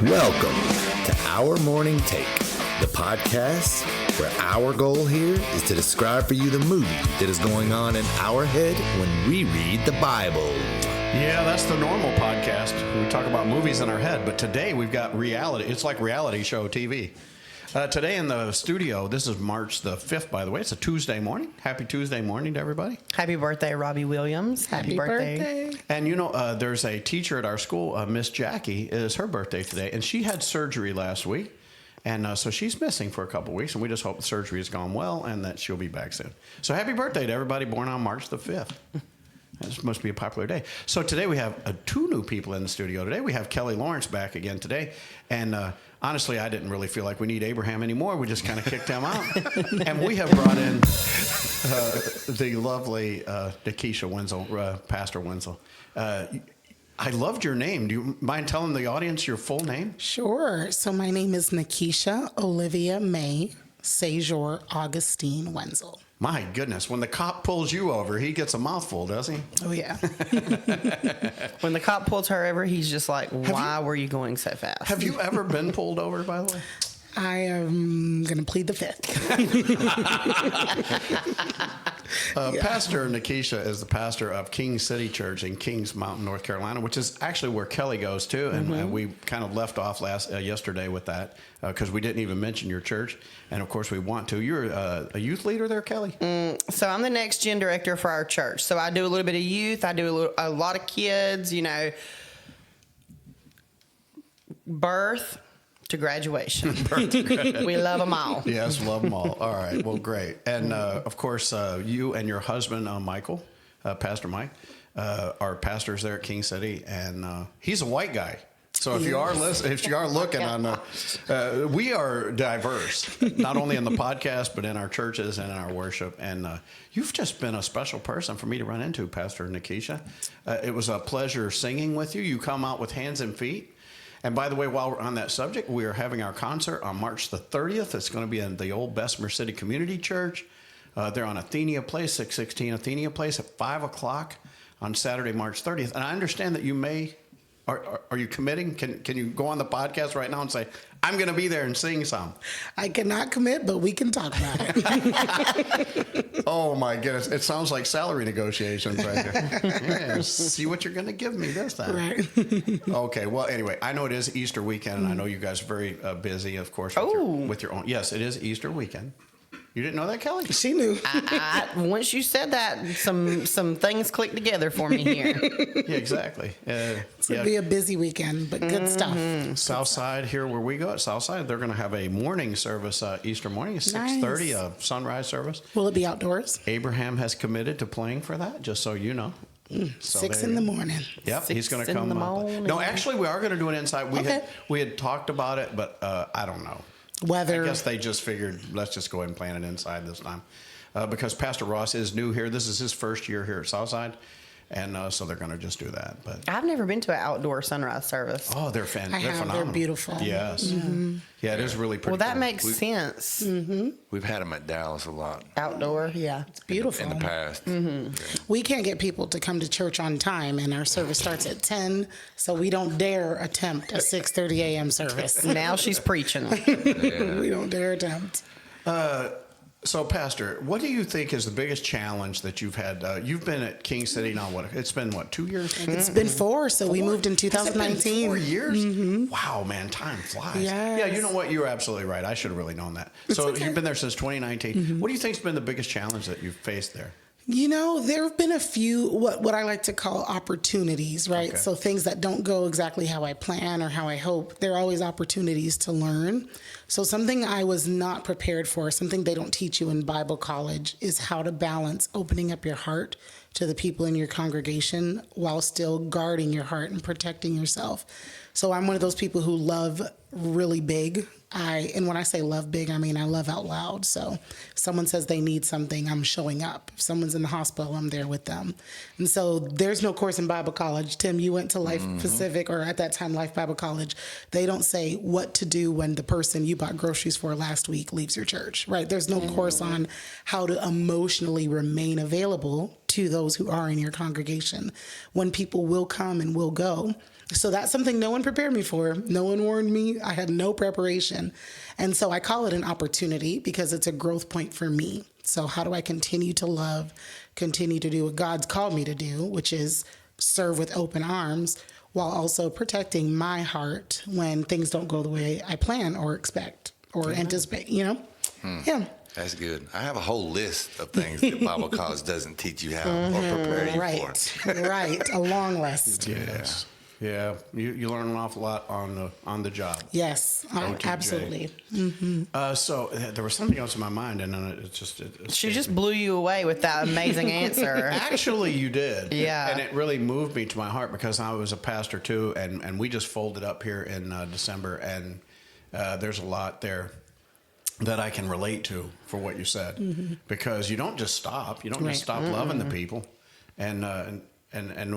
Welcome to Our Morning Take, the podcast where our goal here is to describe for you the movie that is going on in our head when we read the Bible. Yeah, that's the normal podcast. We talk about movies in our head, but today we've got reality. It's like reality show TV. Today in the studio, this is March the 5th, by the way. It's a Tuesday morning. Happy Tuesday morning to everybody. Happy birthday, Robbie Williams. Happy birthday. And you know, there's a teacher at our school, Miss Jackie, is her birthday today, and she had surgery last week. And so she's missing for a couple weeks, and we just hope the surgery has gone well and that she'll be back soon. So happy birthday to everybody born on March the 5th. This must be a popular day. So today we have two new people in the studio. Today we have Kelly Lawrence back again today. And honestly, I didn't really feel like we need Abraham anymore. We just kind of kicked him out. And we have brought in the lovely Nakisha Wenzel, Pastor Wenzel. I loved your name. Do you mind telling the audience your full name? Sure. So my name is Nakisha Olivia May Sejour Augustine Wenzel. My goodness. When the cop pulls you over, he gets a mouthful, does he? Oh, yeah. When the cop pulls her over, he's just like, why were you going so fast? Have you ever been pulled over, by the way? I am going to plead the fifth. Pastor Nakisha is the pastor of King City Church in Kings Mountain, North Carolina, which is actually where Kelly goes to. And we kind of left off yesterday with that because we didn't even mention your church. And, of course, we want to. You're a youth leader there, Kelly? So I'm the next gen director for our church. So I do a little bit of youth. I do a lot of kids, you know, birth to graduation. We love them all. Yes, love them all. All right. Well, great. And, of course, you and your husband, Michael, Pastor Mike, are pastors there at King City. And he's a white guy. So if you are listening, if you are looking on, we are diverse, not only in the podcast, but in our churches and in our worship. And you've just been a special person for me to run into, Pastor Nakisha. It was a pleasure singing with you. You come out with hands and feet. And by the way, while we're on that subject, we are having our concert on March the 30th. It's going to be in the old Bessemer City Community Church. They're on Athenia Place, 616 Athenia Place at 5 o'clock on Saturday, March 30th. And I understand that you may... Are you committing? Can you go on the podcast right now and say, I'm going to be there and sing some? I cannot commit, but we can talk about it. Oh, my goodness. It sounds like salary negotiations right there. Yeah, see what you're going to give me this time. Right. Okay. Well, anyway, I know it is Easter weekend, and I know you guys are very busy, of course, with your own. Yes, it is Easter weekend. You didn't know that, Kelly? She knew. Once you said that, some things clicked together for me here. Yeah, exactly. It's going to be a busy weekend, but good stuff. Southside, here where we go at Southside, they're going to have a morning service Easter morning, 6:30, a sunrise service. Will it be outdoors? Abraham has committed to playing for that, just so you know. So 6 in the morning. Yep, he's going to come. in the morning. No, actually, we are going to do it inside. We had talked about it, but I don't know. Weather. I guess they just figured, let's just go ahead and plan it inside this time. Because Pastor Ross is new here. This is his first year here at Southside. And so they're going to just do that. But I've never been to an outdoor sunrise service. oh, they're phenomenal. They're beautiful. Yes. Mm-hmm. Yeah, it is really pretty Well, that cool. makes sense. We've had them at Dallas a lot Outdoor, yeah. It's beautiful. in the past. We can't get people to come to church on time, and our service starts at 10, so we don't dare attempt a 6:30 a.m. service. Now she's preaching. We don't dare attempt. So, Pastor, what do you think is the biggest challenge that you've had? You've been at King City now, it's been, 2 years? It's been 4, so we moved in 2019. Has it been 4 years? Wow, man, time flies. Yes. Yeah, you know what? You're absolutely right. I should have really known that. So okay. you've been there since 2019. What do you think's been the biggest challenge that you've faced there? You know, there have been a few, what I like to call opportunities, right? Okay. So things that don't go exactly how I plan or how I hope, there are always opportunities to learn. So something I was not prepared for, something they don't teach you in Bible college, is how to balance opening up your heart to the people in your congregation while still guarding your heart and protecting yourself. So I'm one of those people who love really big. And when I say love big, I mean I love out loud. So if someone says they need something, I'm showing up. If someone's in the hospital, I'm there with them. And so there's no course in Bible college. Tim, you went to Life Pacific, or at that time, Life Bible College. They don't say what to do when the person you bought groceries for last week leaves your church, right? There's no course on how to emotionally remain available to those who are in your congregation, when people will come and will go. So that's something no one prepared me for. No one warned me. I had no preparation. And so I call it an opportunity because it's a growth point for me. So how do I continue to love, continue to do what God's called me to do, which is serve with open arms, while also protecting my heart when things don't go the way I plan or expect or anticipate, you know? Yeah. That's good. I have a whole list of things that Bible college doesn't teach you how or prepare you for. Right. A long list. Yes. Yeah, you learn an awful lot on the job. Yes, absolutely. So there was something else in my mind, and then She just blew you away with that amazing answer. Actually, you did. Yeah. And it really moved me to my heart because I was a pastor too, and we just folded up here in December, and there's a lot there that I can relate to for what you said, because you don't just stop. You don't just stop loving the people, and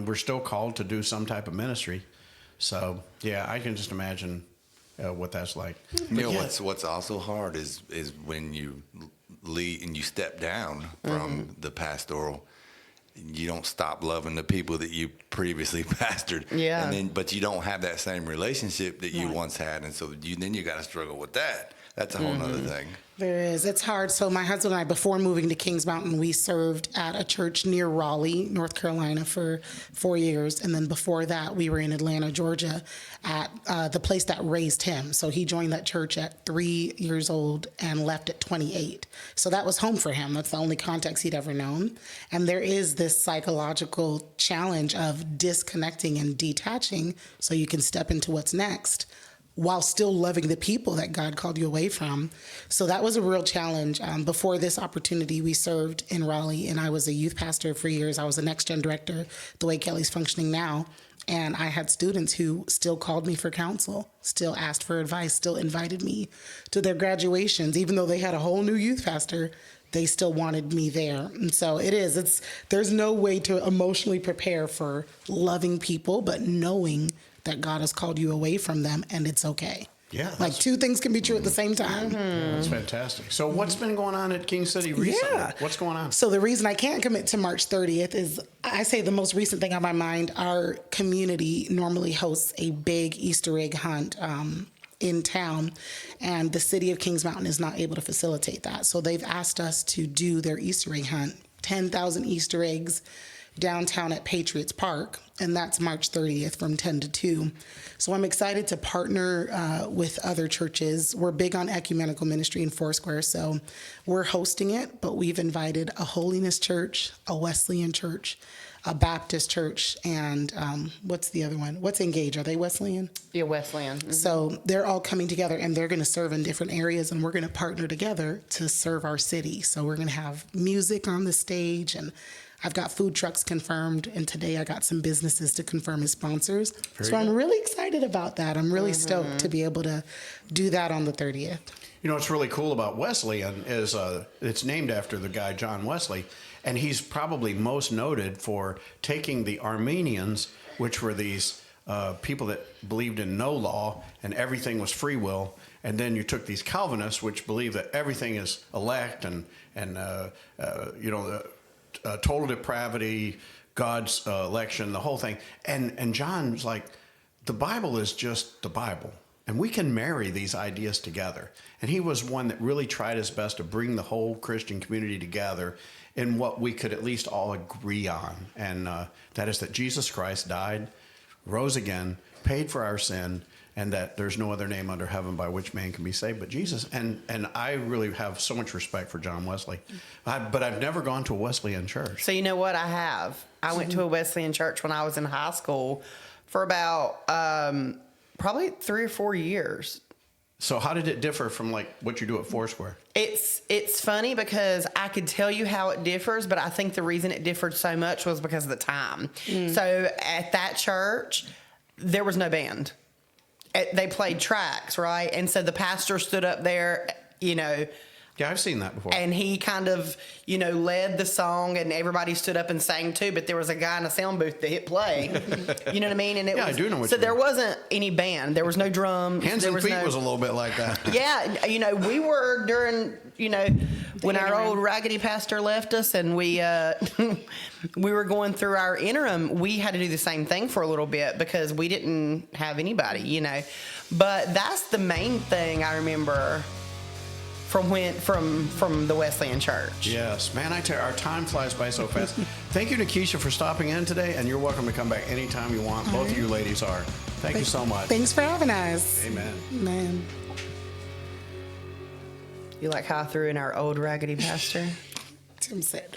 we're still called to do some type of ministry. So yeah, I can just imagine what that's like. You know, what's also hard is when you leave and you step down from the pastoral. You don't stop loving the people that you previously pastored. Yeah. But you don't have that same relationship that you once had, and so then you got to struggle with that. That's a whole nother thing. There is. It's hard. So my husband and I, before moving to Kings Mountain, we served at a church near Raleigh, North Carolina for 4 years. And then before that, we were in Atlanta, Georgia at the place that raised him. So he joined that church at 3 years old and left at 28. So that was home for him. That's the only context he'd ever known. And there is this psychological challenge of disconnecting and detaching so you can step into what's next, while still loving the people that God called you away from. So that was a real challenge. Before this opportunity, we served in Raleigh, and I was a youth pastor for years. I was a Next Gen director, the way Kelly's functioning now. And I had students who still called me for counsel, still asked for advice, still invited me to their graduations. Even though they had a whole new youth pastor, they still wanted me there. And so there's no way to emotionally prepare for loving people, but knowing that God has called you away from them, and it's okay. Yeah. Like two things can be true at the same time. Yeah, that's fantastic. So what's been going on at King City recently? Yeah. What's going on? So the reason I can't commit to March 30th is, I say the most recent thing on my mind, our community normally hosts a big Easter egg hunt in town, and the city of Kings Mountain is not able to facilitate that. So they've asked us to do their Easter egg hunt, 10,000 Easter eggs downtown at Patriots Park, and that's March 30th from 10 to 2. So I'm excited to partner with other churches. We're big on ecumenical ministry in Foursquare, so we're hosting it, but we've invited a Holiness Church, a Wesleyan Church, a Baptist Church, and what's the other one? What's Engage? Are they Wesleyan? Yeah, Wesleyan. Mm-hmm. So they're all coming together, and they're going to serve in different areas, and we're going to partner together to serve our city. So we're going to have music on the stage, and I've got food trucks confirmed, and today I got some businesses to confirm as sponsors. I'm really excited about that. I'm really stoked to be able to do that on the 30th. You know what's really cool about Wesleyan is it's named after the guy John Wesley, and he's probably most noted for taking the Armenians, which were these people that believed in no law and everything was free will, and then you took these Calvinists, which believe that everything is elect and total depravity, God's election, the whole thing. And John's like, the Bible is just the Bible, and we can marry these ideas together. And he was one that really tried his best to bring the whole Christian community together in what we could at least all agree on. And that is that Jesus Christ died, rose again, paid for our sin, and that there's no other name under heaven by which man can be saved but Jesus. And I really have so much respect for John Wesley. But I've never gone to a Wesleyan church. So you know what? I have. I went to a Wesleyan church when I was in high school for about probably 3 or 4 years. So how did it differ from like what you do at Foursquare? It's funny because I could tell you how it differs, but I think the reason it differed so much was because of the time. So at that church, there was no band. They played tracks, right? And so the pastor stood up there, Yeah, I've seen that before. And he kind of, led the song, and everybody stood up and sang too, but there was a guy in a sound booth that hit play. You know what I mean? And I do know what so you there mean. wasn't any band. There was no drums. Hands there and was Feet no, was a little bit like that. Yeah, we were during, when our old raggedy pastor left us and we we were going through our interim, we had to do the same thing for a little bit because we didn't have anybody, you know. But that's the main thing I remember from the Wesleyan Church. Yes, man, I tell you, our time flies by so fast. Thank you, Nakisha, for stopping in today, and you're welcome to come back anytime you want. Both of you ladies are. Thank you so much. Thanks for having us. Amen. Man. You like how I threw in our old raggedy pastor? Tim said.